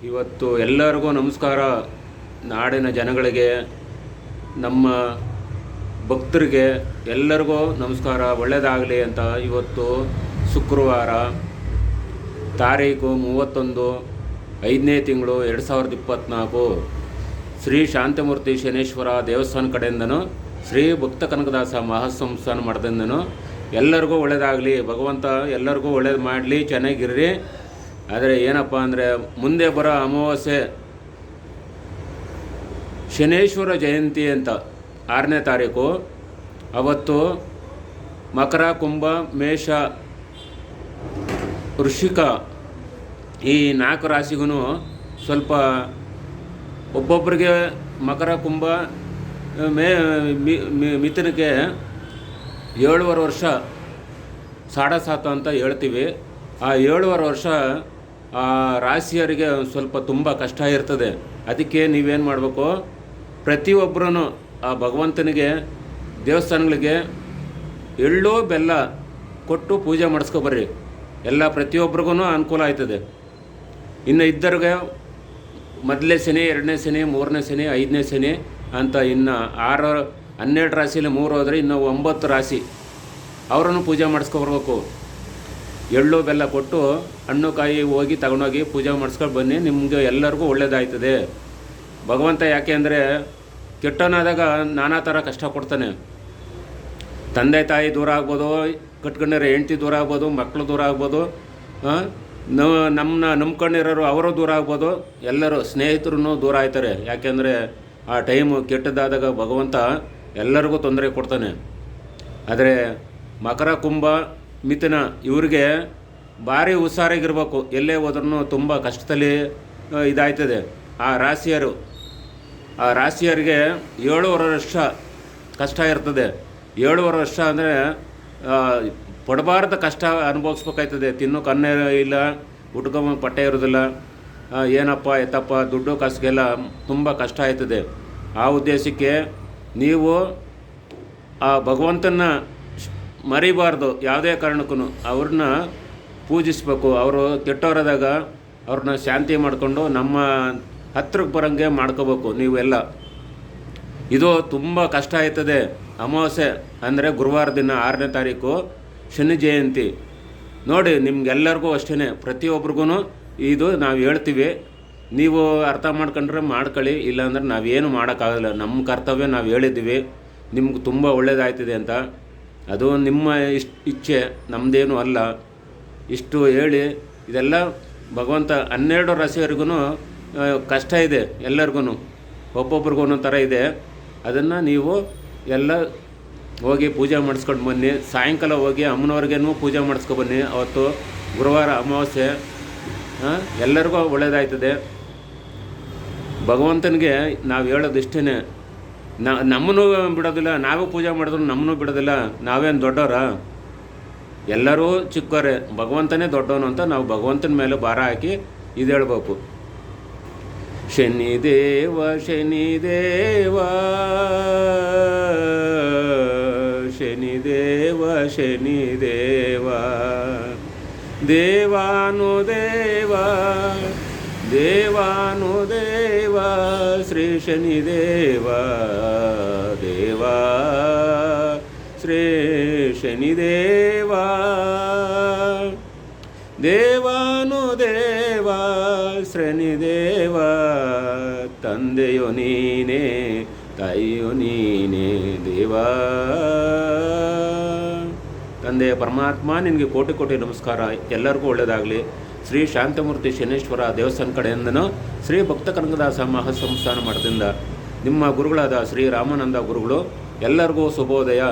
ಇವತ್ತು ಎಲ್ಲರಿಗೂ ನಮಸ್ಕಾರ. ನಾಡಿನ ಜನಗಳಿಗೆ, ನಮ್ಮ ಭಕ್ತರಿಗೆ ಎಲ್ಲರಿಗೂ ನಮಸ್ಕಾರ. ಒಳ್ಳೆಯದಾಗಲಿ ಅಂತ ಇವತ್ತು ಶುಕ್ರವಾರ ತಾರೀಕು 31 5ನೇ ತಿಂಗಳು 2024 ಶ್ರೀ ಶಾಂತಮೂರ್ತಿ ಶನೇಶ್ವರ ದೇವಸ್ಥಾನ ಕಡೆಯಿಂದನೂ ಶ್ರೀ ಭಕ್ತ ಕನಕದಾಸ ಮಹಾಸಂಸ್ಥಾನ ಮಠದಿಂದನೂ ಎಲ್ಲರಿಗೂ ಒಳ್ಳೆಯದಾಗಲಿ. ಭಗವಂತ ಎಲ್ಲರಿಗೂ ಒಳ್ಳೇದು ಮಾಡಲಿ, ಚೆನ್ನಾಗಿರ್ರಿ. ಆದರೆ ಏನಪ್ಪ ಅಂದರೆ ಮುಂದೆ ಬರೋ ಅಮಾವಾಸ್ಯೆ ಶನೇಶ್ವರ ಜಯಂತಿ ಅಂತ 6ನೇ ತಾರೀಕು. ಅವತ್ತು ಮಕರ, ಕುಂಭ, ಮೇಷ, ವೃಶ್ಚಿಕ ಈ 4 ರಾಶಿಗೂ ಸ್ವಲ್ಪ ಒಬ್ಬೊಬ್ಬರಿಗೆ ಮಕರ, ಕುಂಭ, ಮಿಥುನಕ್ಕೆ 7.5 ವರ್ಷ ಸಾಡಸಾತ ಅಂತ ಹೇಳ್ತೀವಿ. ಆ 7.5 ವರ್ಷ ಆ ರಾಶಿಯವರಿಗೆ ಸ್ವಲ್ಪ ತುಂಬ ಕಷ್ಟ ಇರ್ತದೆ. ಅದಕ್ಕೆ ನೀವೇನು ಮಾಡಬೇಕು, ಪ್ರತಿಯೊಬ್ಬರೂ ಆ ಭಗವಂತನಿಗೆ ದೇವಸ್ಥಾನಗಳಿಗೆ ಎಳ್ಳು ಬೆಲ್ಲ ಕೊಟ್ಟು ಪೂಜೆ ಮಾಡಿಸ್ಕೊಬರ್ರಿ. ಎಲ್ಲ ಪ್ರತಿಯೊಬ್ರಿಗೂ ಅನುಕೂಲ ಆಯ್ತದೆ. ಇನ್ನು ಇದ್ದವ್ರಿಗೆ ಮೊದಲನೇ ಶನಿ, 2ನೇ ಶನಿ, 3ನೇ ಶನಿ, 5ನೇ ಶನಿ ಅಂತ ಇನ್ನು 12 ರಾಶಿಯಲ್ಲಿ 3 ಹೋದರೆ ಇನ್ನು 9 ರಾಶಿ ಅವರನ್ನು ಪೂಜೆ ಮಾಡಿಸ್ಕೊಬರ್ಬೇಕು. ಎಳ್ಳು ಬೆಲ್ಲ ಕೊಟ್ಟು ಹಣ್ಣು ಕಾಯಿ ಹೋಗಿ ತಗೊಂಡೋಗಿ ಪೂಜೆ ಮಾಡಿಸ್ಕೊಂಡು ಬನ್ನಿ. ನಿಮಗೆ ಎಲ್ಲರಿಗೂ ಒಳ್ಳೆಯದಾಯ್ತದೆ. ಭಗವಂತ ಯಾಕೆ ಅಂದರೆ ಕೆಟ್ಟವನಾದಾಗ ನಾನಾ ಥರ ಕಷ್ಟ ಕೊಡ್ತಾನೆ. ತಂದೆ ತಾಯಿ ದೂರ ಆಗ್ಬೋದು, ಕಟ್ಕೊಂಡಿರೋ ಹೆಂಡ್ತಿ ದೂರ ಆಗ್ಬೋದು, ಮಕ್ಕಳು ದೂರ ಆಗ್ಬೋದು, ನಮ್ಮನ್ನ ನಂಬ್ಕೊಂಡಿರೋರು ಅವರು ದೂರ ಆಗ್ಬೋದು, ಎಲ್ಲರೂ ಸ್ನೇಹಿತರು ದೂರ ಆಯ್ತಾರೆ. ಯಾಕೆಂದರೆ ಆ ಟೈಮು ಕೆಟ್ಟದಾದಾಗ ಭಗವಂತ ಎಲ್ಲರಿಗೂ ತೊಂದರೆ ಕೊಡ್ತಾನೆ. ಆದರೆ ಮಕರ, ಕುಂಭ, ಮಿಥುನ ಇವ್ರಿಗೆ ಭಾರಿ ಹುಷಾರಾಗಿರ್ಬೇಕು. ಎಲ್ಲೇ ಹೋದ್ರೂ ತುಂಬ ಕಷ್ಟದಲ್ಲಿ ಇದಾಯ್ತದೆ. ಆ ರಾಶಿಯರಿಗೆ 7.5 ವರ್ಷ ಕಷ್ಟ ಇರ್ತದೆ. 7.5 ವರ್ಷ ಅಂದರೆ ಪಡಬಾರ್ದ ಕಷ್ಟ ಅನುಭವಿಸ್ಬೇಕಾಯ್ತದೆ. ತಿನ್ನೋಕೆ ಅನ್ನ ಇಲ್ಲ, ಊಟಕ್ಕೆ ಪಟ್ಟೆ ಇರೋದಿಲ್ಲ, ಏನಪ್ಪ ಎತ್ತಪ್ಪ ದುಡ್ಡು ಕಾಸಿಗೆಲ್ಲ ತುಂಬ ಕಷ್ಟ ಆಯ್ತದೆ. ಆ ಉದ್ದೇಶಕ್ಕೆ ನೀವು ಆ ಭಗವಂತನ ಮರಿಬಾರ್ದು. ಯಾವುದೇ ಕಾರಣಕ್ಕೂ ಅವ್ರನ್ನ ಪೂಜಿಸ್ಬೇಕು. ಅವರು ಕೆಟ್ಟವರಾದಾಗ ಅವ್ರನ್ನ ಶಾಂತಿ ಮಾಡಿಕೊಂಡು ನಮ್ಮ ಹತ್ರಕ್ಕೆ ಬರೋಂಗೆ ಮಾಡ್ಕೋಬೇಕು ನೀವೆಲ್ಲ. ಇದು ತುಂಬ ಕಷ್ಟ ಆಯ್ತದೆ. ಅಮಾವಾಸ್ಯೆ ಅಂದರೆ ಗುರುವಾರ ದಿನ 6ನೇ ತಾರೀಕು ಶನಿ ಜಯಂತಿ. ನೋಡಿ, ನಿಮ್ಗೆಲ್ಲರಿಗೂ ಅಷ್ಟೇ, ಪ್ರತಿಯೊಬ್ರಿಗೂ ಇದು ನಾವು ಹೇಳ್ತೀವಿ. ನೀವು ಅರ್ಥ ಮಾಡ್ಕೊಂಡ್ರೆ ಮಾಡ್ಕೊಳ್ಳಿ, ಇಲ್ಲಾಂದ್ರೆ ನಾವೇನು ಮಾಡೋಕ್ಕಾಗಲ್ಲ. ನಮ್ಮ ಕರ್ತವ್ಯ ನಾವು ಹೇಳಿದ್ದೀವಿ. ನಿಮ್ಗೆ ತುಂಬ ಒಳ್ಳೆಯದಾಯ್ತದೆ ಅಂತ. ಅದು ನಿಮ್ಮ ಇಚ್ಛೆ, ನಮ್ಮದೇನು ಅಲ್ಲ. ಇಷ್ಟು ಹೇಳಿ ಇದೆಲ್ಲ ಭಗವಂತ 12 ರಾಶಿಯವರಿಗೂ ಕಷ್ಟ ಇದೆ. ಎಲ್ಲರಿಗೂ ಒಬ್ಬೊಬ್ರಿಗೂ ಒಂದೊಂದು ಥರ ಇದೆ. ಅದನ್ನು ನೀವು ಎಲ್ಲ ಹೋಗಿ ಪೂಜೆ ಮಾಡಿಸ್ಕೊಂಡು ಬನ್ನಿ. ಸಾಯಂಕಾಲ ಹೋಗಿ ಅಮ್ಮನವ್ರಿಗೇನು ಪೂಜೆ ಮಾಡಿಸ್ಕೊಬನ್ನಿ. ಅವತ್ತು ಗುರುವಾರ ಅಮಾವಾಸ್ಯೆ. ಎಲ್ಲರಿಗೂ ಒಳ್ಳೆಯದಾಯ್ತದೆ. ಭಗವಂತನಿಗೆ ನಾವು ಹೇಳೋದು ಇಷ್ಟೇ, ನಮ್ಮನ್ನು ಬಿಡೋದಿಲ್ಲ. ನಾವೇ ಪೂಜೆ ಮಾಡಿದ್ರು ನಮ್ಮನ್ನು ಬಿಡೋದಿಲ್ಲ. ನಾವೇನು ದೊಡ್ಡವರ? ಎಲ್ಲರೂ ಚಿಕ್ಕವರೇ, ಭಗವಂತನೇ ದೊಡ್ಡವನು ಅಂತ ನಾವು ಭಗವಂತನ ಮೇಲೆ ಭಾರ ಹಾಕಿ ಇದು ಹೇಳ್ಬೇಕು. ಶನಿದೇವ ಶನಿದೇವ ಶನಿದೇವ ಶನಿದೇವ ದೇವಾನುದೇವ ದೇವಾನುದೇವ ಶ್ರೀ ಶನಿದೇವ ದೇವ ಶ್ರೀ ಶನಿದೇವ ದೇವಾನುದೇವ ಶನಿದೇವ ತಂದೆಯೋ ನೀನೇ, ತಾಯಿಯೋ ನೀನೇ ದೇವ. ತಂದೆಯ ಪರಮಾತ್ಮ ನಿನಗೆ ಕೋಟಿ ಕೋಟಿ ನಮಸ್ಕಾರ. ಎಲ್ಲರಿಗೂ ಒಳ್ಳೆಯದಾಗಲಿ. ಶ್ರೀ ಶಾಂತಮೂರ್ತಿ ಶನೇಶ್ವರ ದೇವಸ್ಥಾನ ಕಡೆಯಿಂದನೂ ಶ್ರೀ ಭಕ್ತ ಕನಕದಾಸ ಮಹಾಸಂಸ್ಥಾನ ಮಠದಿಂದ ನಿಮ್ಮ ಗುರುಗಳಾದ ಶ್ರೀ ರಾಮಾನಂದ ಗುರುಗಳು ಎಲ್ಲರಿಗೂ ಶುಭೋದಯ.